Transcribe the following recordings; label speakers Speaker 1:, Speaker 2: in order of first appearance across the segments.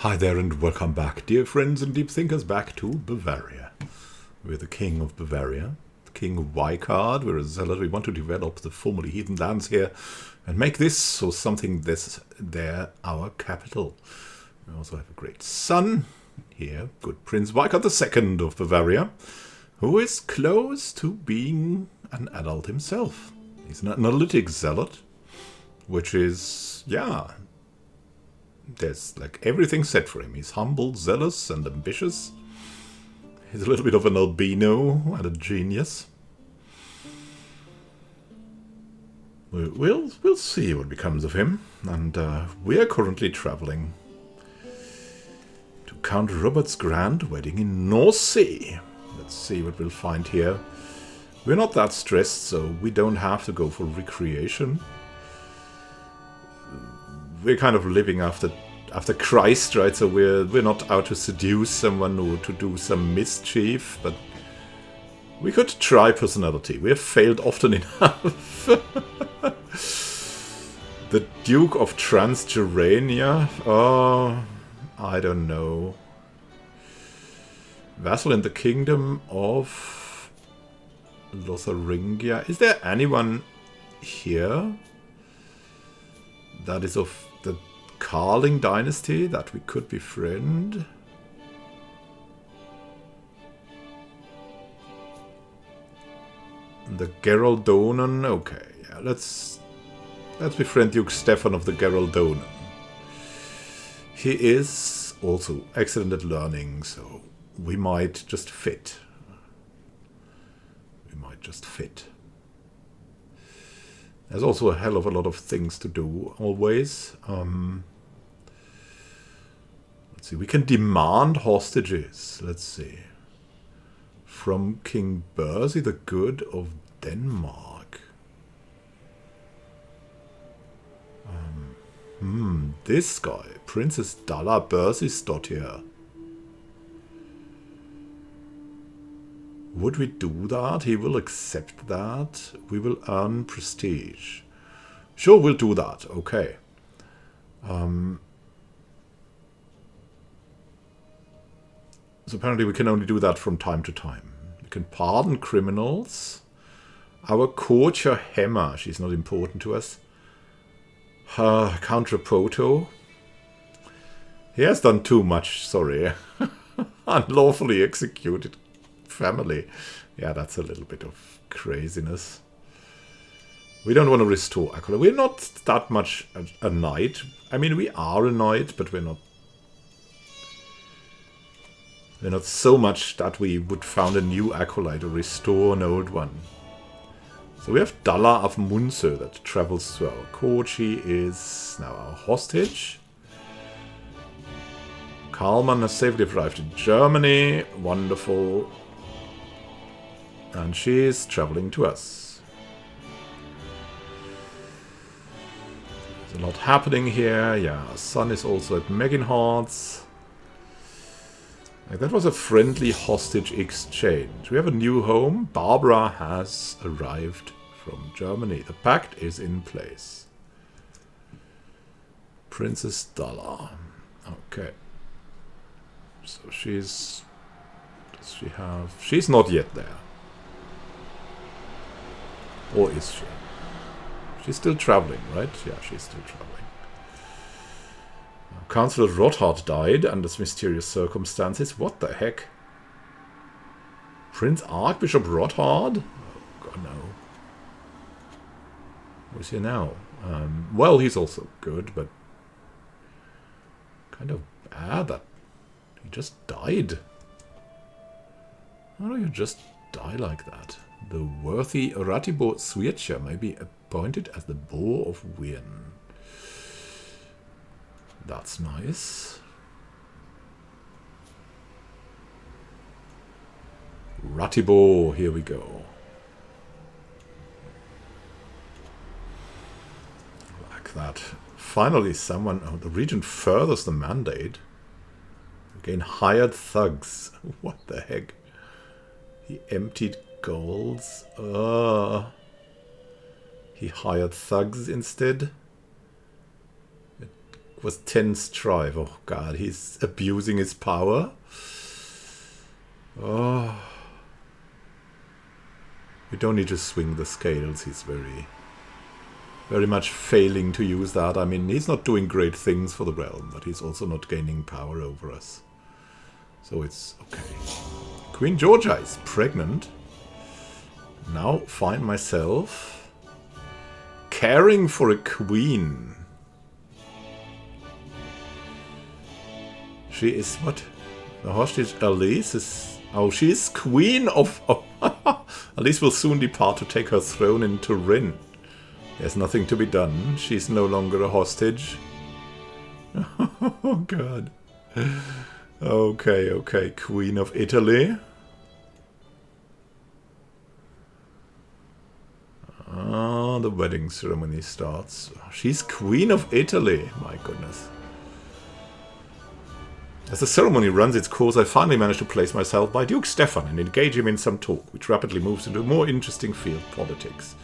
Speaker 1: Hi there and welcome back, dear friends and deep thinkers, back to Bavaria. We're the king of Bavaria, the king of Weikart. We're a zealot. We want to develop the formerly heathen lands here and make this or something there our capital. We also have a great son here, good Prince Weikart II of Bavaria, who is close to being an adult himself. He's an analytic zealot, which is, yeah, there's like everything set for him. He's humble, zealous, and ambitious. He's a little bit of an albino and a genius. We'll see what becomes of him. And we are currently traveling to Count Robert's grand wedding in North Sea. Let's see what we'll find here. We're not that stressed, so we don't have to go for recreation. We're kind of living after Christ, right? So we're not out to seduce someone or to do some mischief, but we could try personality. We have failed often enough. The Duke of Transjurania? Oh, I don't know. Vassal in the Kingdom of Lotharingia. Is there anyone here that is of the Karling dynasty that we could befriend? The Geraldonen. Okay, yeah, let's befriend Duke Stefan of the Geraldonen. He is also excellent at learning, so we might just fit. There's also a hell of a lot of things to do, always. Let's see, we can demand hostages. Let's see. From King Bersi the Good of Denmark. This guy, Princess Dalla Bersi-Stottir. Would we do that? He will accept that. We will earn prestige. Sure, we'll do that. Okay. So apparently we can only do that from time to time. We can pardon criminals. Our courtier Hemmer, she's not important to us. Count Rapoto. He has done too much, sorry. Unlawfully executed family. Yeah, that's a little bit of craziness. We don't want to restore Akula. We're not that much a knight. I mean, we are a knight, but we're not so much that we would found a new acolyte or restore an old one. So we have Dalla of Munse that travels to our court. She is now our hostage. Karlmann has safely arrived in Germany. Wonderful. And she is traveling to us. There's a lot happening here. Yeah, our son is also at Meginhards. That was a friendly hostage exchange. We have a new home. Barbara has arrived from Germany. The pact is in place. Princess Dalla. Okay. So she's... Does she have... She's not yet there. Or is she? She's still traveling, right? Yeah, she's still traveling. Councillor Rothard died under mysterious circumstances. What the heck? Prince Archbishop Rothard? Oh, God, no. Where's he now? Well, he's also good, but kind of bad that he just died. How do you just die like that? The worthy Ratibor Swiercher may be appointed as the Boar of Wien. That's nice. Ratibor, here we go. Like that. Finally someone... Oh, the regent furthers the mandate. Again, hired thugs. What the heck? He emptied goals. He hired thugs instead. It was 10 strive. Oh god, he's abusing his power. Oh. We don't need to swing the scales. He's very much failing to use that. I mean, he's not doing great things for the realm, but he's also not gaining power over us. So it's okay. Queen Georgia is pregnant. Now find myself caring for a queen. She is what? The hostage Alice is... Oh, she is queen of... Oh, Alice will soon depart to take her throne in Turin. There's nothing to be done. She's no longer a hostage. Oh, God. Okay, okay. Queen of Italy. Ah, the wedding ceremony starts. She's Queen of Italy. My goodness. As the ceremony runs its course, I finally manage to place myself by Duke Stefan and engage him in some talk, which rapidly moves into a more interesting field, politics.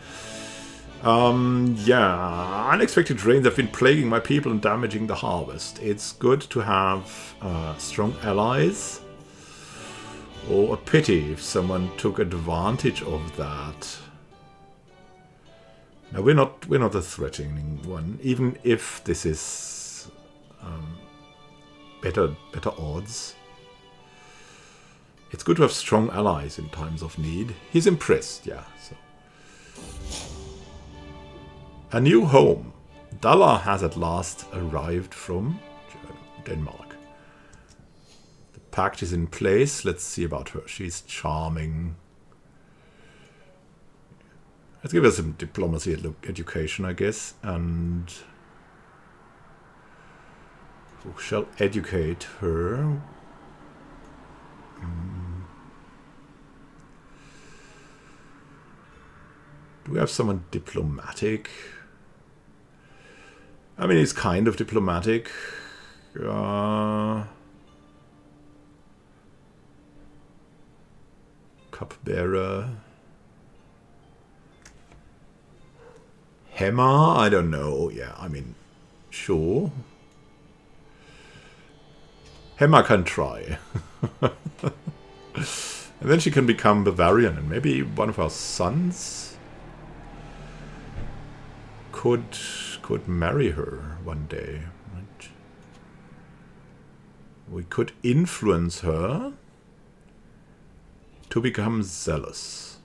Speaker 1: Yeah, unexpected rains have been plaguing my people and damaging the harvest. It's good to have strong allies, or a pity if someone took advantage of that. Now we're not a threatening one, even if this is better odds. It's good to have strong allies in times of need. He's impressed, yeah. So. A new home. Dalla has at last arrived from Denmark. The pact is in place. Let's see about her. She's charming. Let's give her some diplomacy education, I guess. And who shall educate her? Do we have someone diplomatic? I mean, he's kind of diplomatic. Cupbearer. Hammer? I don't know. Yeah, I mean, sure. Hammer can try. And then she can become Bavarian, and maybe one of our sons could marry her one day. Right? We could influence her to become zealous.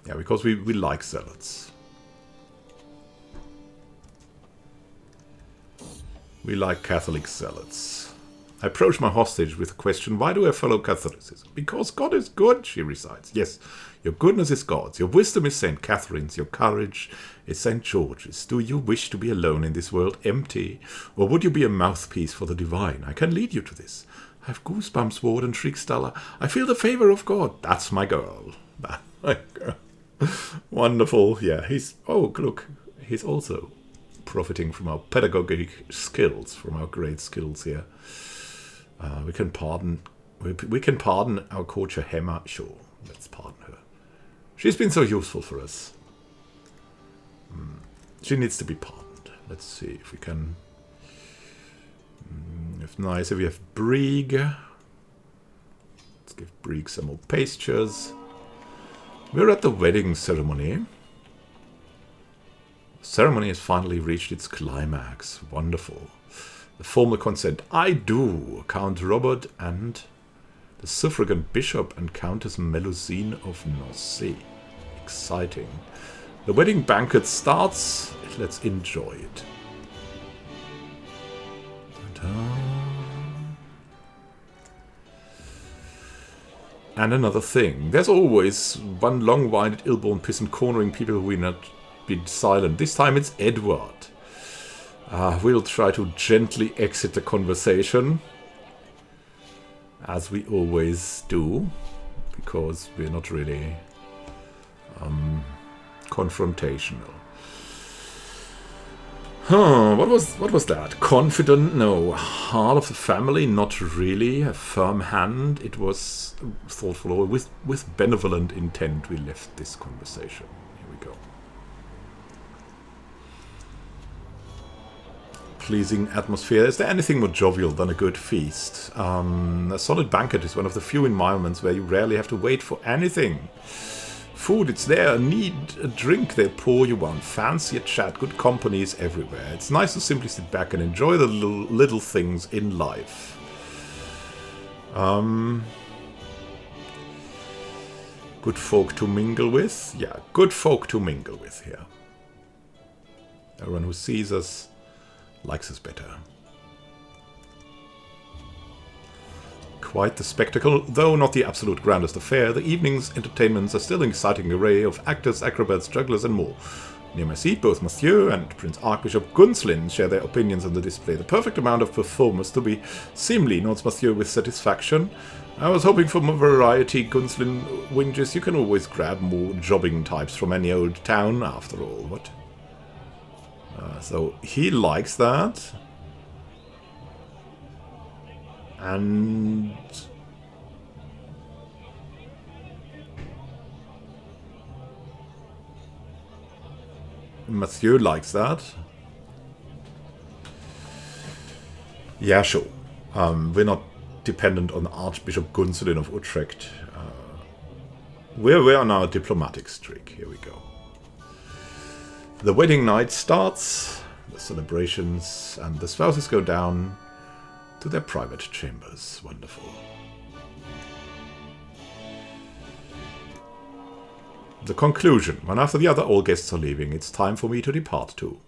Speaker 1: Yeah, because we like zealots. We like Catholic zealots. I approach my hostage with the question, why do I follow Catholicism? Because God is good, she recites. Yes, your goodness is God's. Your wisdom is St. Catherine's. Your courage is St. George's. Do you wish to be alone in this world, empty? Or would you be a mouthpiece for the divine? I can lead you to this. I have goosebumps, Warden, shrieks Dalla. I feel the favor of God. That's my girl. That's my girl. Wonderful. Yeah, he's... Oh, look. He's also profiting from our pedagogic skills, from our great skills here. We can pardon our courtier Hammer. Sure, let's pardon her. She's been so useful for us. She needs to be pardoned. Let's see if we can. If nice, if we have Brieg. Let's give Brieg some more pastures. We're at the wedding ceremony. The ceremony has finally reached its climax. Wonderful. The formal consent, I do, Count Robert and the suffragan bishop and Countess Melusine of Nossé. Exciting. The wedding banquet starts. Let's enjoy it. Ta-da. And another thing. There's always one long-winded, ill-born peasant cornering people who will not be silent. This time it's Edward. We'll try to gently exit the conversation, as we always do, because we're not really confrontational. What was that? Confident? No. Heart of the family? Not really. A firm hand? It was thoughtful, or with benevolent intent we left this conversation. Here we go. pleasing atmosphere. Is there anything more jovial than a good feast? A solid banquet is one of the few environments where you rarely have to wait for anything. Food, it's there. Need a drink, they pour you one. Fancy a chat, good company is everywhere. It's nice to simply sit back and enjoy the little things in life. Good folk to mingle with? Yeah, good folk to mingle with here. Everyone who sees us likes us better. Quite the spectacle, though not the absolute grandest affair. The evening's entertainments are still an exciting array of actors, acrobats, jugglers and more. Near my seat, both Monsieur and Prince Archbishop Gunslin share their opinions on the display. The perfect amount of performers to be seemly, notes Monsieur with satisfaction. I was hoping for more variety, Gunslin whinges. You can always grab more jobbing types from any old town, after all. What? So he likes that. And Monsieur likes that. Yeah, sure. We're not dependent on Archbishop Gunselin of Utrecht. We're on our diplomatic streak. Here we go. The wedding night starts, the celebrations, and the spouses go down to their private chambers. Wonderful. The conclusion. One after the other, all guests are leaving. It's time for me to depart too.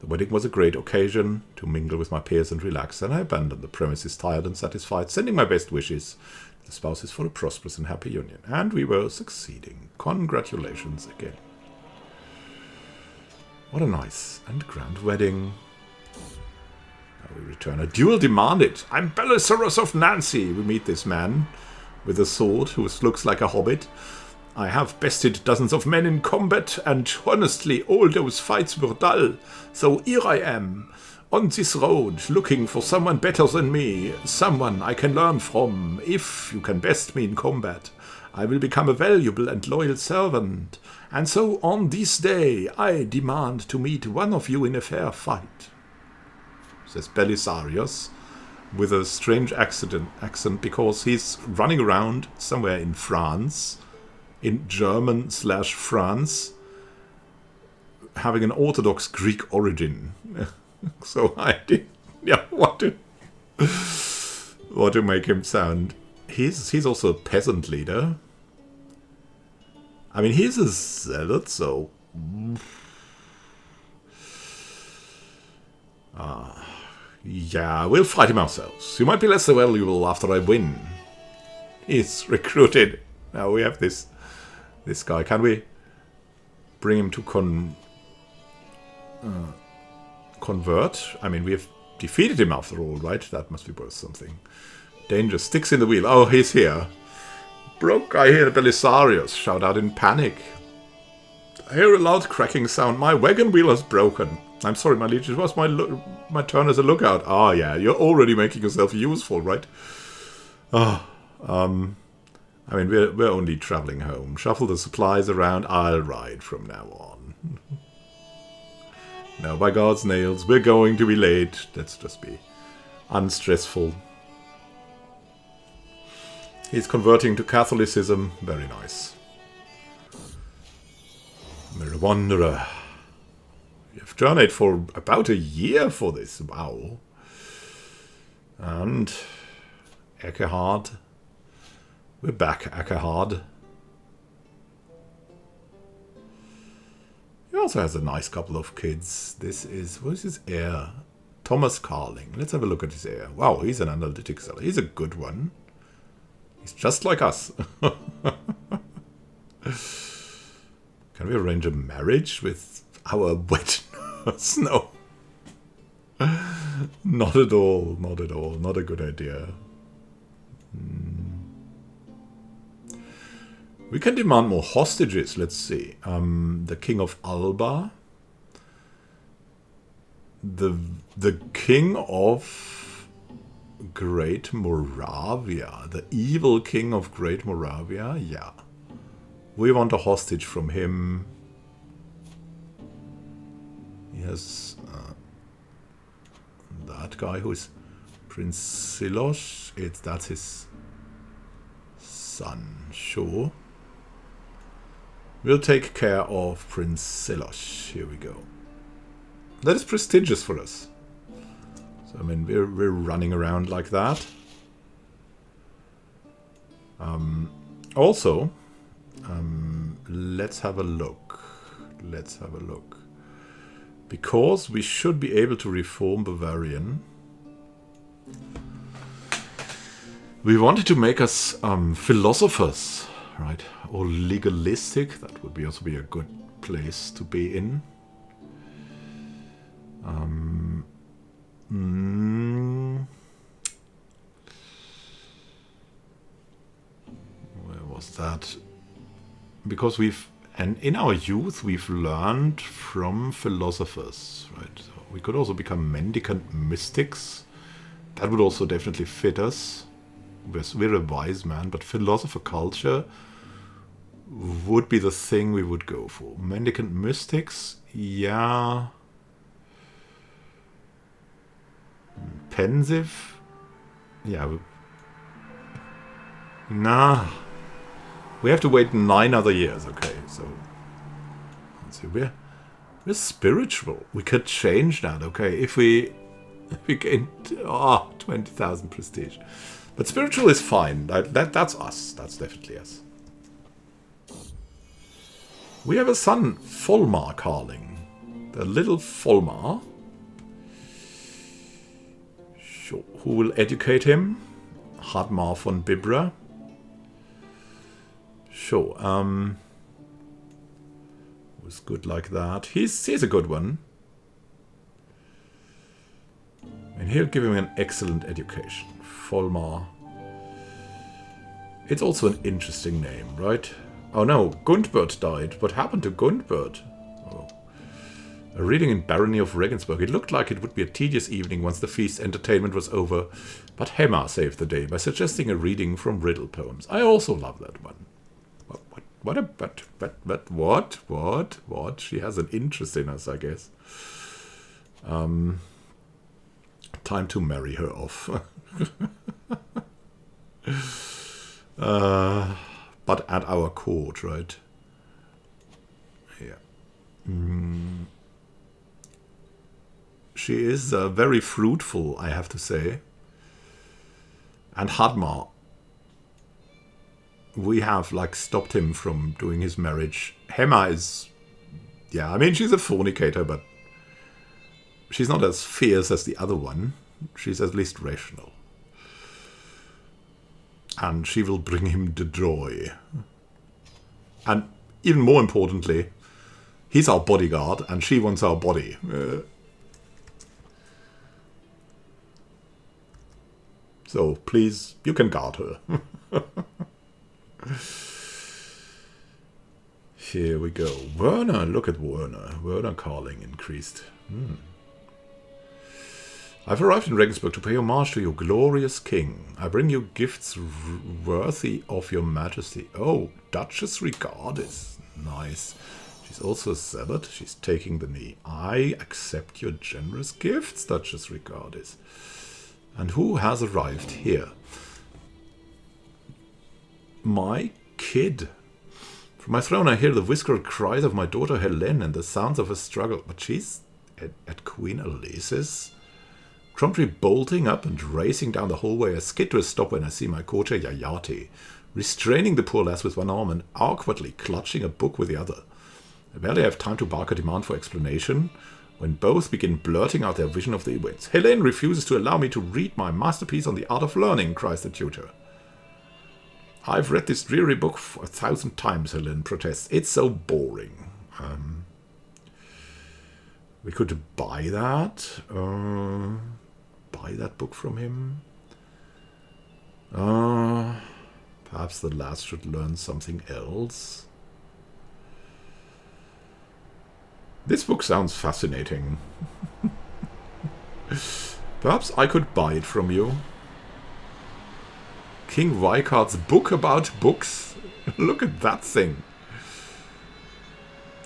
Speaker 1: The wedding was a great occasion to mingle with my peers and relax, and I abandoned the premises tired and satisfied, sending my best wishes to the spouses for a prosperous and happy union. And we were succeeding. Congratulations again. What a nice and grand wedding. Now we return. A duel demanded. I'm Belisarius of Nancy. We meet this man with a sword who looks like a hobbit. I have bested dozens of men in combat, and honestly, all those fights were dull. So here I am, on this road, looking for someone better than me, someone I can learn from. If you can best me in combat, I will become a valuable and loyal servant. And so on this day, I demand to meet one of you in a fair fight. Says Belisarius, with a strange accent because he's running around somewhere in France, in German/France, having an Orthodox Greek origin. So I did, yeah, what to make him sound. He's also a peasant leader. I mean, he's a zealot, so yeah, we'll fight him ourselves. You might be less valuable after I win. He's recruited. Now we have this guy. Can we bring him to convert? I mean, we have defeated him after all, right? That must be worth something. Danger. Sticks in the wheel. Oh, he's here. Broke, I hear Belisarius shout out in panic. I hear a loud cracking sound. My wagon wheel has broken. I'm sorry, my liege. It was my turn as a lookout. Ah, yeah. You're already making yourself useful, right? I mean, we're only traveling home. Shuffle the supplies around. I'll ride from now on. No, by God's nails, we're going to be late. Let's just be unstressful. He's converting to Catholicism. Very nice. We're a wanderer. We have journeyed for about a year for this. Wow. And Eckehard. We're back, Eckehard. He also has a nice couple of kids. What is his heir? Thomas Carling. Let's have a look at his heir. Wow, he's an analytics seller. He's a good one. He's just like us. Can we arrange a marriage with our wet nurse? No. Not at all. Not at all. Not a good idea. We can demand more hostages. Let's see. The King of Alba. The King of Great Moravia. The evil King of Great Moravia. Yeah. We want a hostage from him. He has that guy who is Prince Silos. That's his son, sure. We'll take care of Prince Silos. Here we go. That is prestigious for us. So, I mean, we're running around like that. Also, let's have a look. Let's have a look. Because we should be able to reform Bavarian. We wanted to make us philosophers, right? Or legalistic. That would also be a good place to be in. Where was that? Because in our youth we've learned from philosophers, right? So we could also become mendicant mystics. That would also definitely fit us. We're a wise man, but philosopher culture would be the thing we would go for. Mendicant mystics, yeah. Pensive, yeah. Nah. We have to wait 9 other years, okay, so let's see, we're spiritual. We could change that, okay, if we gain 20,000 prestige. But spiritual is fine. That's us. That's definitely us. We have a son, Volmar Carling. The little Volmar. Sure. Who will educate him? Hadmar von Bibra. Sure. Was good like that. He's a good one. And he'll give him an excellent education. Volmar. It's also an interesting name, right? Oh no, Gundbert died. What happened to Gundbert? Oh. A reading in Barony of Regensburg. It looked like it would be a tedious evening once the feast entertainment was over, but Hemma saved the day by suggesting a reading from riddle poems. I also love that one. What? She has an interest in us, I guess. Time to marry her off. But at our court, right? Yeah. She is very fruitful, I have to say. And Hadmar, we have stopped him from doing his marriage. Hemma is, yeah, I mean, she's a fornicator, but she's not as fierce as the other one. She's at least rational. And she will bring him the joy. And even more importantly, he's our bodyguard and she wants our body. So please, you can guard her. Here we go. Werner, look at Werner. Werner Carling increased. I've arrived in Regensburg to pay homage to your glorious king. I bring you gifts worthy of your majesty. Oh, Duchess Regardis. Nice. She's also a zealot. She's taking the knee. I accept your generous gifts, Duchess Regardis. And who has arrived here? My kid. From my throne I hear the whispered cries of my daughter Helene and the sounds of a struggle. But she's at Queen Alesis? Promptly bolting up and racing down the hallway, I skid to a stop when I see my courtier Yayati, restraining the poor lass with one arm and awkwardly clutching a book with the other. I barely have time to bark a demand for explanation when both begin blurting out their vision of the events. Helene refuses to allow me to read my masterpiece on the art of learning, cries the tutor. I've read this dreary book 1,000 times, Helene protests. It's so boring. We could buy that. Buy that book from him. Perhaps the lass should learn something else. This book sounds fascinating. Perhaps I could buy it from you. King Weikart's book about books. Look at that thing.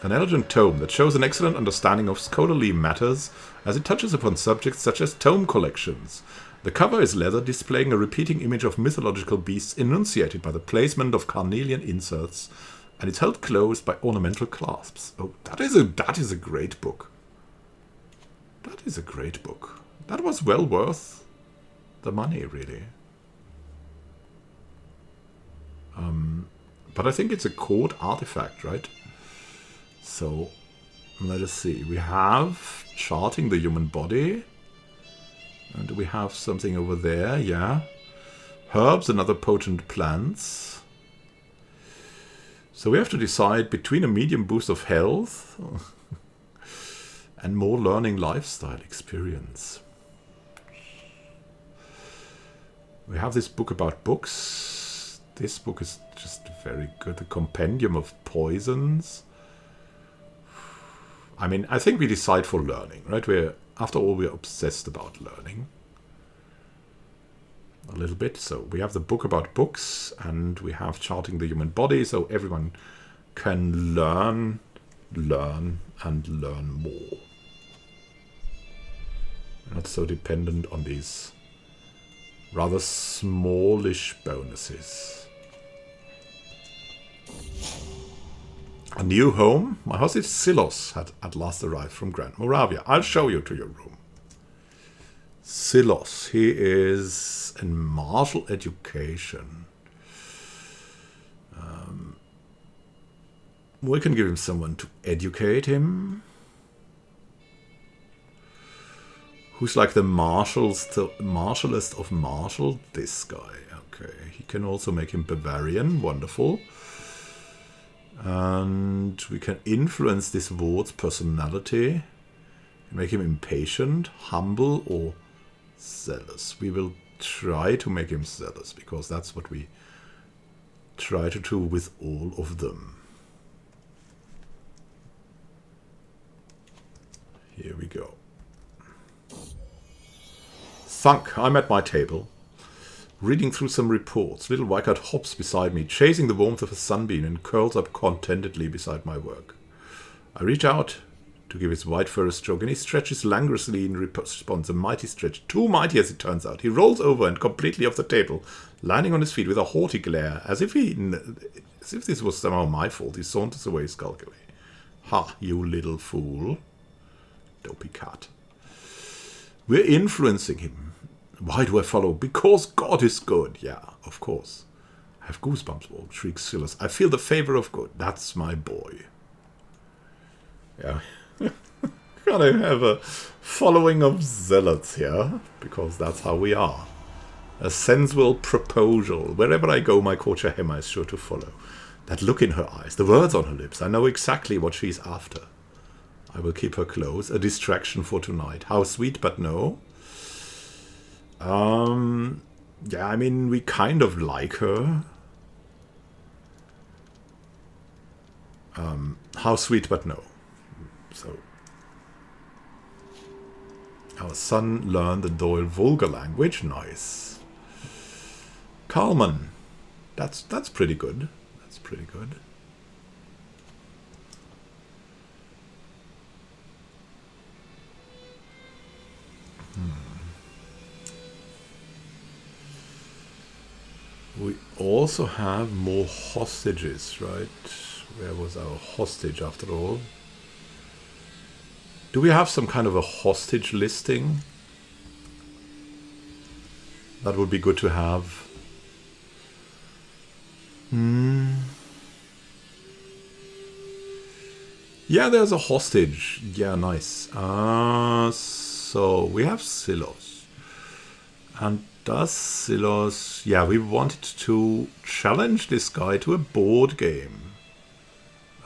Speaker 1: An elegant tome that shows an excellent understanding of scholarly matters as it touches upon subjects such as tome collections. The cover is leather, displaying a repeating image of mythological beasts enunciated by the placement of carnelian inserts, and it's held closed by ornamental clasps. Oh, that is a great book. That is a great book. That was well worth the money, really. But I think it's a court artifact, right? So, let us see. We have charting the human body. And we have something over there, yeah. Herbs and other potent plants. So we have to decide between a medium boost of health and more learning lifestyle experience. We have this book about books. This book is just very good. The Compendium of Poisons. I mean, I think we decide for learning, right? After all, we're obsessed about learning. A little bit. So we have the book about books, and we have charting the human body, so everyone can learn, and learn more. We're not so dependent on these rather smallish bonuses. A new home? My hostage Silos had at last arrived from Grand Moravia. I'll show you to your room. Silos, he is in martial education. We can give him someone to educate him. Who's like the marshallest of martial? This guy. Okay, he can also make him Bavarian. Wonderful. And we can influence this ward's personality. Make him impatient, humble, or zealous. We will try to make him zealous, because that's what we try to do with all of them. Here we go. Thunk, I'm at my table, reading through some reports. Little Weikart hops beside me, chasing the warmth of a sunbeam, and curls up contentedly beside my work. I reach out to give his white fur a stroke, and he stretches languorously in response, a mighty stretch. Too mighty, as it turns out. He rolls over and completely off the table, landing on his feet with a haughty glare, as if this was somehow my fault. He saunters away sulkily. Ha, you little fool. Dopey cat. We're influencing him. Why do I follow? Because God is good. Yeah, of course. I have goosebumps, shrieks Silas. I feel the favor of God. That's my boy. Yeah. Gotta have a following of zealots here, because that's how we are. A sensual proposal. Wherever I go, my courtier Hemma is sure to follow. That look in her eyes, the words on her lips, I know exactly what she's after. I will keep her close, a distraction for tonight. How sweet, but no. Yeah, I mean, we kind of like her. How sweet, but no. So, our son learned the Doyle vulgar language. Nice. Karlmann. That's pretty good. That's pretty good. We also have more hostages, right? Where was our hostage after all? Do we have some kind of a hostage listing? That would be good to have. Yeah, there's a hostage. Yeah, nice. So we have Silos. And does Silos... Yeah, we wanted to challenge this guy to a board game.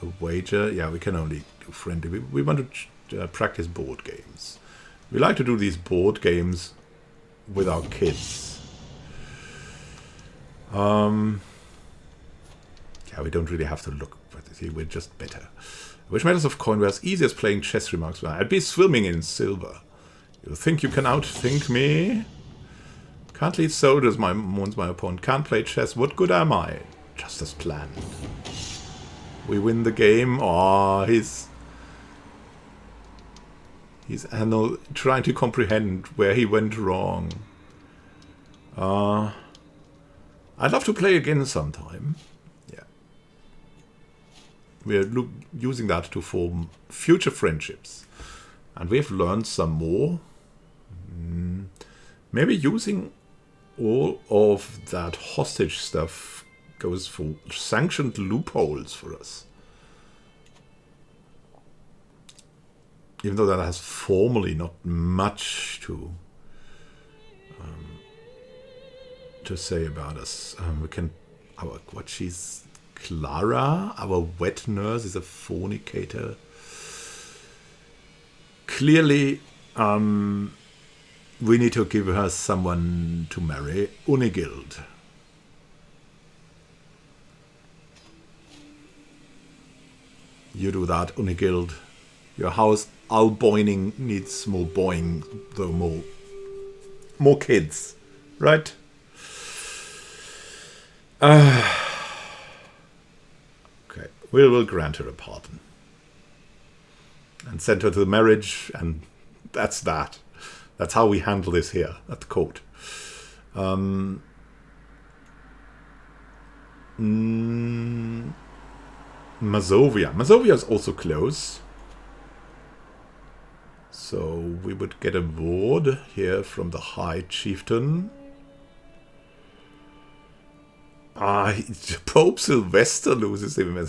Speaker 1: A wager? Yeah, we can only do friendly. We want to practice board games. We like to do these board games with our kids. Yeah, we don't really have to look, but we're just better. Which matters of coin were as easy as playing chess, remarks. I'd be swimming in silver. You think you can outthink me? Can't lead soldiers, mourns my opponent. Can't play chess. What good am I? Just as planned. We win the game. Oh, he's trying to comprehend where he went wrong. I'd love to play again sometime. Yeah. We're using that to form future friendships. And we have learned some more. Maybe using all of that hostage stuff goes for sanctioned loopholes for us. Even though that has formally not much to say about us. We can... she's... Clara, our wet nurse, is a fornicator. Clearly, we need to give her someone to marry. Unigild. You do that, Unigild. Your house Alboining needs more boing, though more kids, right? Okay, we will grant her a pardon and send her to the marriage, and that's that. That's how we handle this here at the court. Mazovia. Mazovia is also close. So we would get a ward here from the High Chieftain. Pope Sylvester loses him.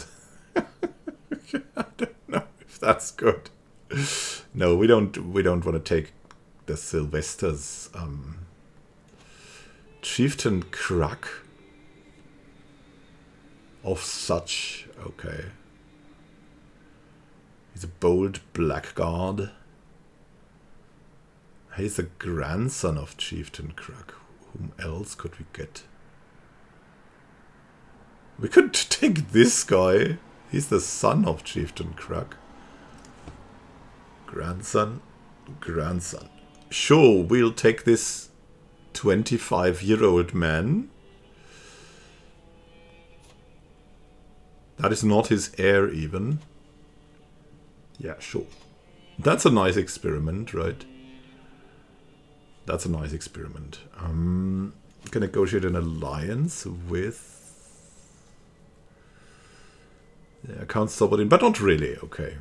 Speaker 1: I don't know if that's good. No, we don't want to take the Sylvester's. Chieftain Crack of such. Okay. He's a bold blackguard. He's the grandson of Chieftain Crack. Whom else could we get? We could take this guy. He's the son of Chieftain Crack. Grandson. Sure, we'll take this 25-year-old man. That is not his heir even. Yeah, sure. That's a nice experiment, right? That's a nice experiment. Can negotiate an alliance with... Yeah, Count Sobodin, but not really. Okay.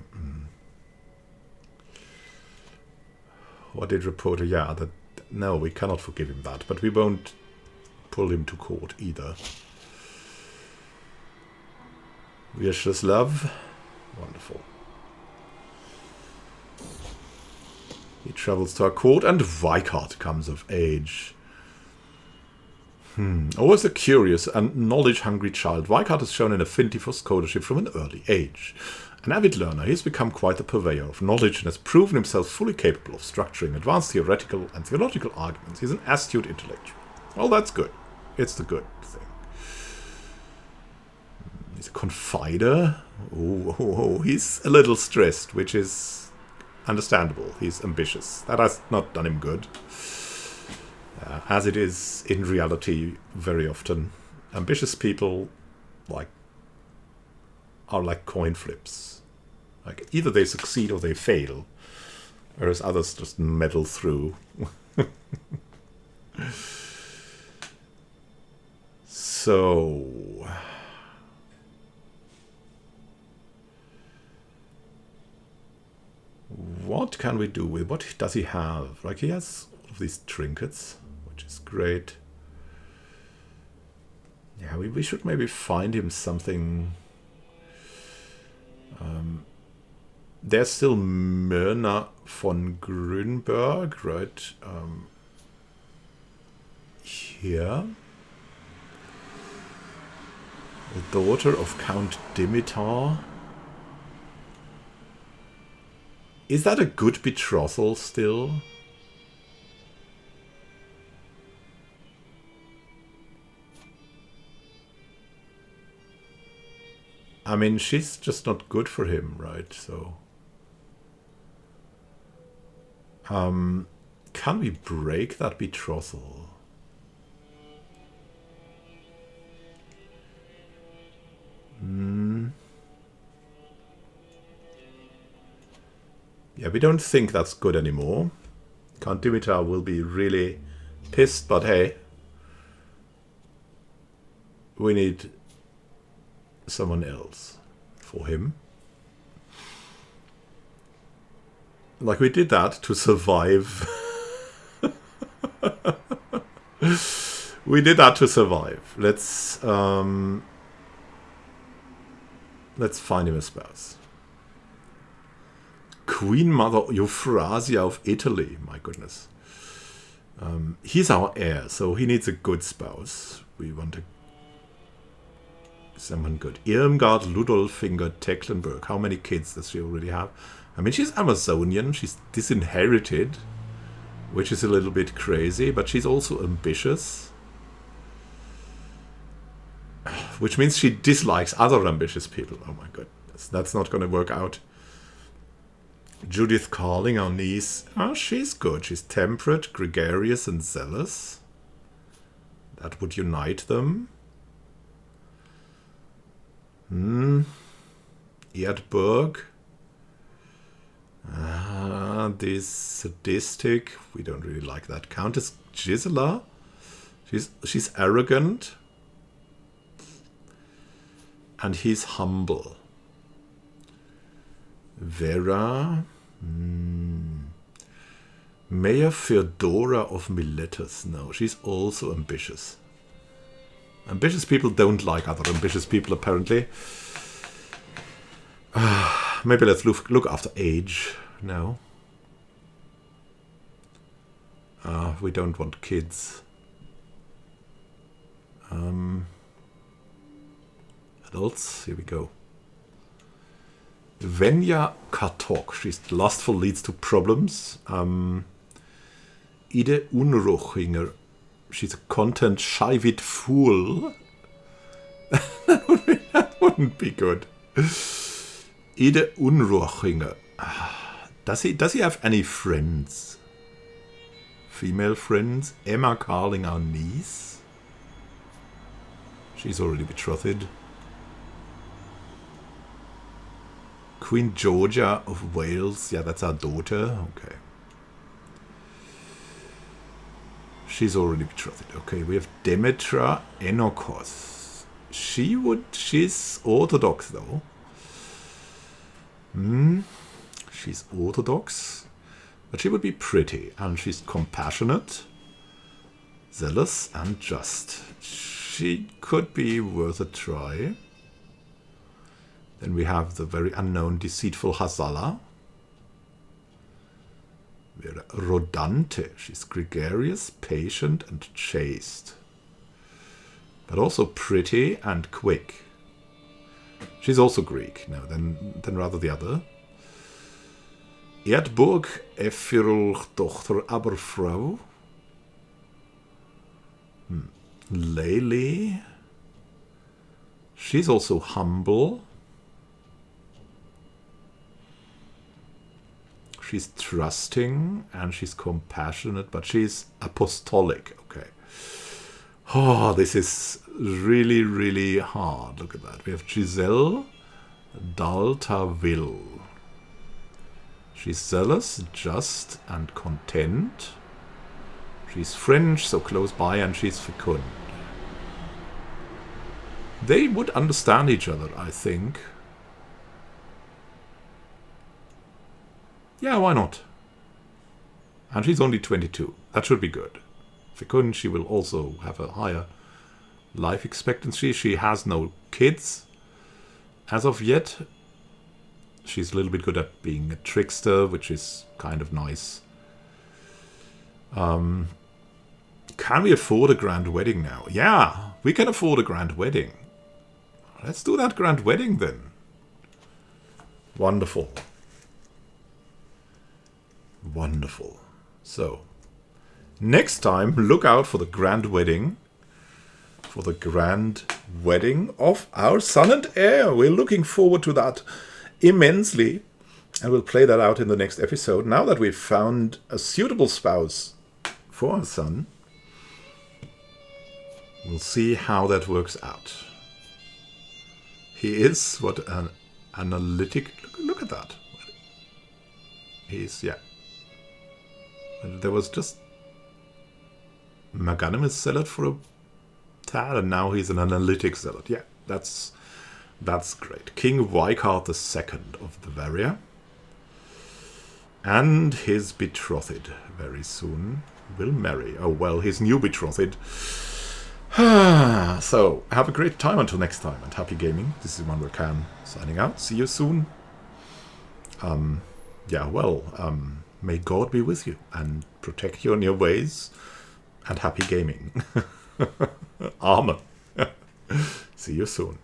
Speaker 1: What did reporter? Yeah, no, we cannot forgive him that, but we won't pull him to court either. Vyacheslav. Wonderful. He travels to our court, and Vikart comes of age. Always a curious and knowledge-hungry child, Vikart has shown an affinity for scholarship from an early age. An avid learner, he has become quite a purveyor of knowledge and has proven himself fully capable of structuring advanced theoretical and theological arguments. He's an astute intellectual. Well, that's good. It's the good thing. He's a confider. Oh, he's a little stressed, which is understandable. He's ambitious. That has not done him good. As it is in reality very often. Ambitious people are like coin flips. Like either they succeed or they fail. Whereas others just meddle through. So... what can we do with... what does he have? Like he has all of these trinkets, which is great. Yeah, we should maybe find him something... there's still Myrna von Grünberg, right? Here. The daughter of Count Dimitar. Is that a good betrothal still? I mean, she's just not good for him, right? So... can we break that betrothal? Yeah, we don't think that's good anymore. Count Dimitar will be really pissed, but hey, we need someone else for him. Like, we did that to survive. We did that to survive. Let's find him a spouse. Queen Mother Euphrasia of Italy. My goodness. He's our heir, so he needs a good spouse. We want someone good. Irmgard Ludolfinger Tecklenburg. How many kids does she already have? I mean, she's Amazonian. She's disinherited, which is a little bit crazy, but she's also ambitious. Which means she dislikes other ambitious people. Oh my goodness. That's not going to work out. Judith Carling, our niece. Oh, she's good. She's temperate, gregarious, and zealous. That would unite them. Erdburg. This sadistic. We don't really like that. Countess Gisela. She's arrogant. And he's humble. Vera. Mayor Feodora of Miletus. No, she's also ambitious. Ambitious people don't like other ambitious people, apparently. Maybe let's look after age. No. We don't want kids. Adults. Here we go. Venya Katok. She's lustful, leads to problems. Ide Unruchinger. She's a content-shy-wit fool. That wouldn't be good. Ide Unruchinger. Does he have any friends? Female friends? Emma Carling, our niece. She's already betrothed. Queen Georgia of Wales. Yeah, that's our daughter. Okay. She's already betrothed. Okay, we have Demetra Enokos. She's Orthodox though. She's Orthodox. But she would be pretty. And she's compassionate, zealous, and just. She could be worth a try. Then we have the very unknown deceitful Hazala. Rodante. She's gregarious, patient, and chaste. But also pretty and quick. She's also Greek. No, then rather the other. Erdburg Efirul Tochter Aberfrau. Lele. She's also humble. She's trusting and she's compassionate, but she's apostolic. Okay. Oh, this is really, really hard. Look at that. We have Giselle Daltaville. She's zealous, just, and content. She's French, so close by, and she's fecund. They would understand each other, I think. Yeah, why not? And she's only 22. That should be good. Fecund, she will also have a higher life expectancy. She has no kids as of yet. She's a little bit good at being a trickster, which is kind of nice. Can we afford a grand wedding now? Yeah, we can afford a grand wedding. Let's do that grand wedding then. Wonderful. Wonderful. So, next time, look out for the grand wedding. For the grand wedding of our son and heir. We're looking forward to that immensely. And we'll play that out in the next episode. Now that we've found a suitable spouse for our son, we'll see how that works out. He is, what an analytic... Look at that. He's, yeah. There was just magnanimous zealot for a tad, and now he's an analytic zealot. Yeah, that's great. King Weikart II of Bavaria. And his betrothed very soon will marry. Oh, well, his new betrothed. So, have a great time until next time, and happy gaming. This is Manuel Khan signing out. See you soon. May God be with you and protect you in your ways, and happy gaming. Amen. See you soon.